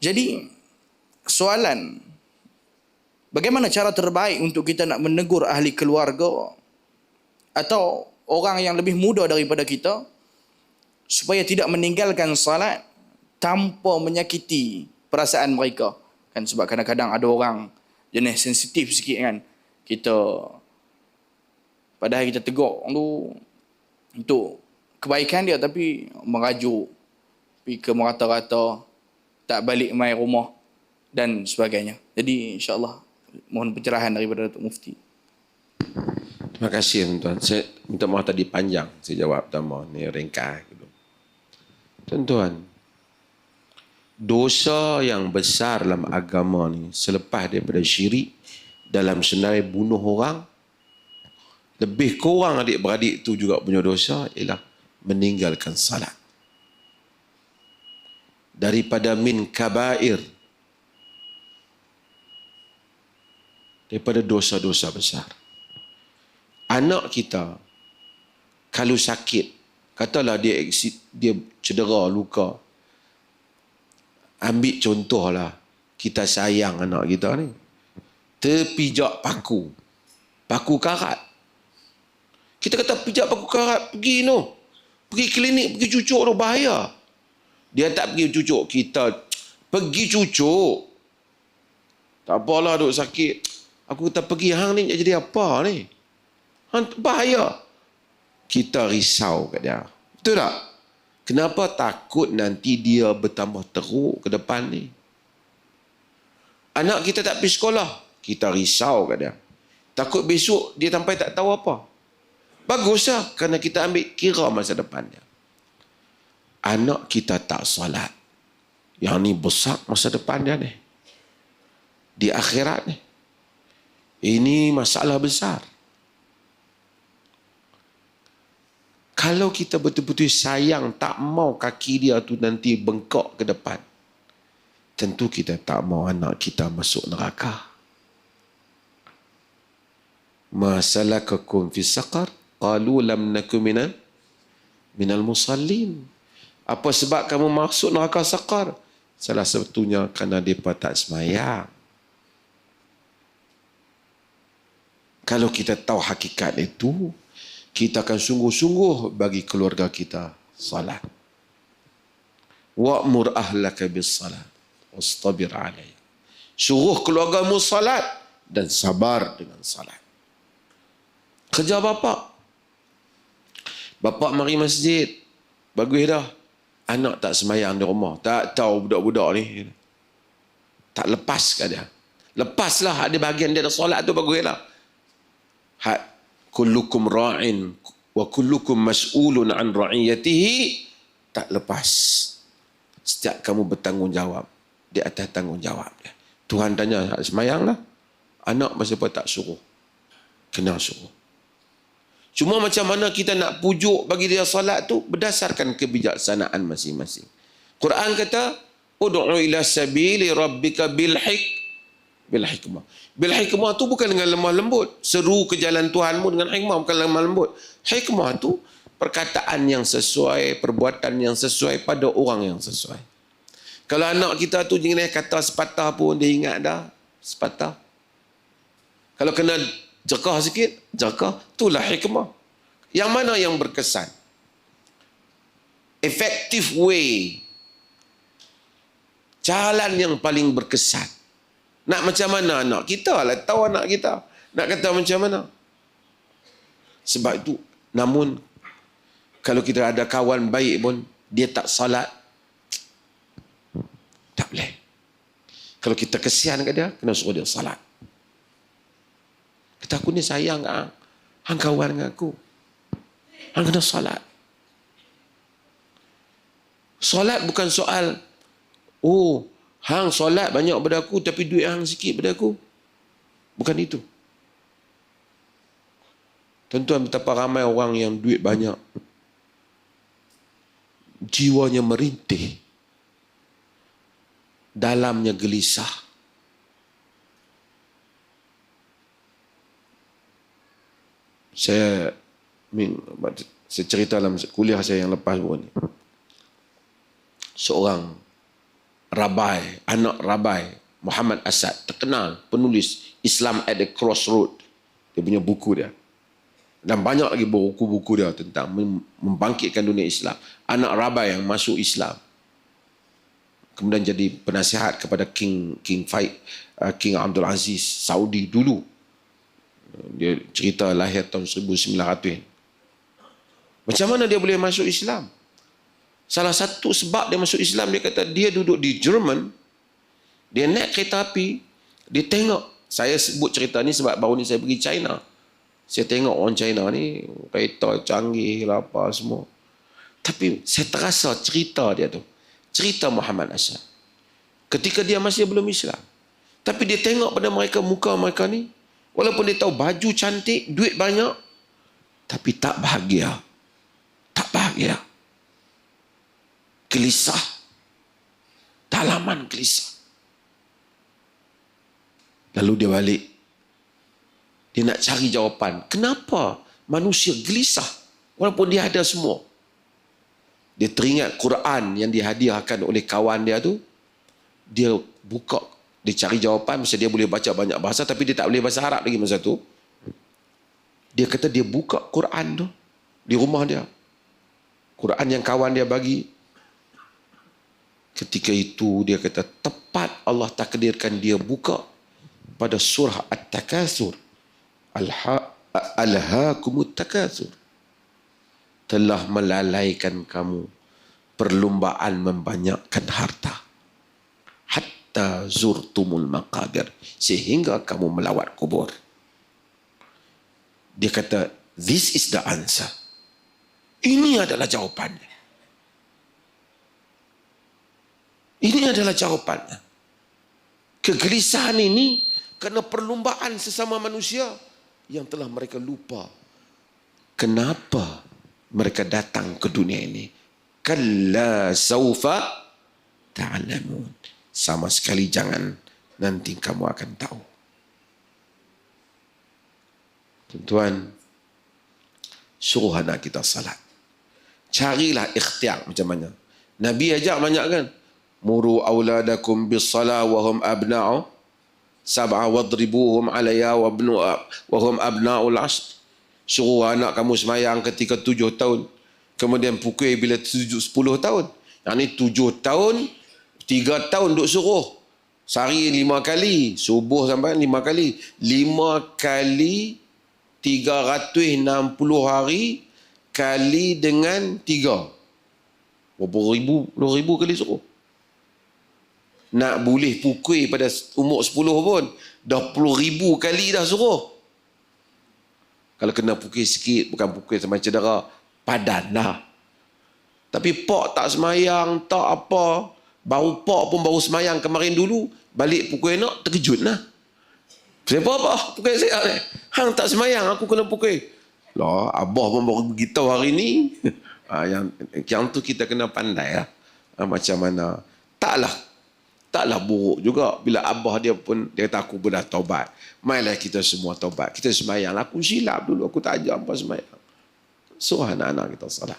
Jadi soalan, bagaimana cara terbaik untuk kita nak menegur ahli keluarga atau orang yang lebih muda daripada kita supaya tidak meninggalkan salat tanpa menyakiti perasaan mereka? Kan sebab kadang-kadang ada orang jenis sensitif sikit kan. Kita padahal kita tegur tu untuk kebaikan dia, tapi merajuk, pergi ke merata-rata, tak balik mai rumah dan sebagainya. Jadi insya-Allah mohon pencerahan daripada Datuk Mufti. Terima kasih tuan-tuan. Saya minta maaf tadi panjang saya jawab pertama ni, ringkas dulu. Tuan-tuan, dosa yang besar dalam agama ni selepas daripada syirik dalam senarai bunuh orang, lebih kurang adik-beradik tu juga punya dosa ialah meninggalkan salat. Daripada min kabair, daripada dosa-dosa besar. Anak kita kalau sakit, katalah dia cedera, luka, ambil contohlah kita sayang anak kita ni, terpijak paku karat. Kita kata pijak paku karat, pergi klinik, pergi cucuk tu, bahaya. Dia tak pergi cucuk, kita pergi cucuk. Tak apalah duk sakit. Aku kata pergi, hang ni jadi apa ni? Hang bahaya. Kita risau kat dia. Betul tak? Kenapa takut nanti dia bertambah teruk ke depan ni? Anak kita tak pergi sekolah, kita risau kat dia. Takut besok dia sampai tak tahu apa. Baguslah kerana kita ambil kira masa depan dia. Anak kita tak salat, yang ni besar masa depan dia ni. Di akhirat ni. Ini masalah besar. Kalau kita betul-betul sayang, tak mau kaki dia tu nanti bengkok ke depan, tentu kita tak mau anak kita masuk neraka. Ma salakakum fi saqar? Qalu lam naku minal musallin. Apa sebab kamu masuk neraka saqar? Salah satunya kerana mereka tak semayang. Kalau kita tahu hakikat itu, kita akan sungguh-sungguh bagi keluarga kita salat. Wa'mur ahlaka bis salat wastabir 'alayha. Suruh keluargamu salat dan sabar dengan salat. Kerja bapak. Bapak mari masjid, bagus dah. Anak tak semayang di rumah, tak tahu budak-budak ni, tak lepas kat dia. Lepaslah, ada bahagian dia ada solat tu, baguslah. Kullukum ra'in wa kullukum mas'ulun an ra'iyatihi. Tak lepas. Setiap kamu bertanggungjawab di atas tanggungjawab dia. Tuhan tanya, semayanglah. Anak masa apa tak suruh, kena suruh. Cuma macam mana kita nak pujuk bagi dia salat tu berdasarkan kebijaksanaan masing-masing. Quran kata, ud'u ila sabili rabbika bil hikmah. Bil hikmah tu bukan dengan lemah lembut. Seru ke jalan Tuhanmu dengan hikmah, bukan lemah lembut. Hikmah tu perkataan yang sesuai, perbuatan yang sesuai pada orang yang sesuai. Kalau anak kita tu jenis kata sepatah pun dia ingat dah, sepatah. Kalau kena jerkah sikit, jerkah, itulah hikmah. Yang mana yang berkesan? Effective way. Jalan yang paling berkesan. Nak macam mana anak kita lah, tahu anak kita. Nak kata macam mana? Sebab itu, namun, kalau kita ada kawan baik pun, dia tak salat, tak boleh. Kalau kita kesian kat dia, kena suruh dia salat. Kata aku ni sayang kat hang kawan dengan aku. Hang kena salat. Salat bukan soal, oh, hang solat banyak pada aku tapi duit hang sikit pada aku. Bukan itu. Tuan-tuan, betapa ramai orang yang duit banyak, jiwanya merintih, dalamnya gelisah. Saya cerita dalam kuliah saya yang lepas pun ni. Seorang anak Rabai Muhammad Asad, terkenal penulis Islam at the Crossroad. Dia punya buku dia. Dan banyak lagi buku-buku dia tentang membangkitkan dunia Islam. Anak Rabai yang masuk Islam. Kemudian jadi penasihat kepada King Abdul Aziz Saudi dulu. Dia cerita lahir tahun 1900. Macam mana dia boleh masuk Islam? Salah satu sebab dia masuk Islam, dia kata dia duduk di Jerman, dia naik kereta api, dia tengok. Saya sebut cerita ni sebab baru ni saya pergi China. Saya tengok orang China ni, kereta canggih lah apa semua. Tapi saya terasa cerita dia tu. Cerita Muhammad Asad. Ketika dia masih belum Islam. Tapi dia tengok pada mereka, muka mereka ni. Walaupun dia tahu baju cantik, duit banyak. Tapi tak bahagia. Tak bahagia. Gelisah. Dalaman gelisah. Lalu dia balik. Dia nak cari jawapan. Kenapa manusia gelisah walaupun dia ada semua? Dia teringat Quran yang dihadiahkan oleh kawan dia tu. Dia buka, dia cari jawapan. Masa dia boleh baca banyak bahasa, tapi dia tak boleh bahasa Arab lagi masa tu. Dia kata dia buka Quran tu di rumah dia. Quran yang kawan dia bagi. Ketika itu dia kata tepat Allah takdirkan dia buka pada surah At-Takatsur. Alhaakumut takatsur. Telah melalaikan kamu perlumbaan membanyakkan harta. Hatta zurtumul maqabir. Sehingga kamu melawat kubur. Dia kata, this is the answer. Ini adalah jawapannya. Ini adalah jawapannya. Kegelisahan ini kerana perlumbaan sesama manusia yang telah mereka lupa kenapa mereka datang ke dunia ini. Kalla saufa ta'lamun. Sama sekali jangan, nanti kamu akan tahu. Tuan-tuan, suruh anak kita salat. Carilah ikhtiar macam mana. Nabi ajak banyak kan? Muru auladakum bis salah wa hum abna'u sab'a wadribuhum alayha wa hum abna'ul ashr. Suruh anak kamu semayang ketika 7 tahun. Kemudian pukul bila 10 tahun. Yang ni 7 tahun, 3 tahun duk suruh. Sehari 5 kali. Subuh sampai 5 kali. 5 kali 360 hari kali dengan 3. Berapa ribu? 10,000 kali suruh. Nak boleh pukul pada umur 10 pun dah 10,000 kali dah suruh. Kalau kena pukul sikit, bukan pukul sampai cedera, padan dah. Tapi pak tak semayang, tak apa. Baru pak pun baru semayang kemarin dulu, balik pukul enak, terkejut lah. Siapa apa? Pukul saya ni. Hang tak semayang, aku kena pukul. Lah, abah pun baru beritahu hari ni. yang tu kita kena pandai lah. Macam mana. Taklah buruk juga bila abah dia pun dia kata aku pun dah taubat. Mainlah kita semua taubat. Kita semayang. Aku silap dulu, aku tak ajar apa semayang. Suruh anak-anak kita salat.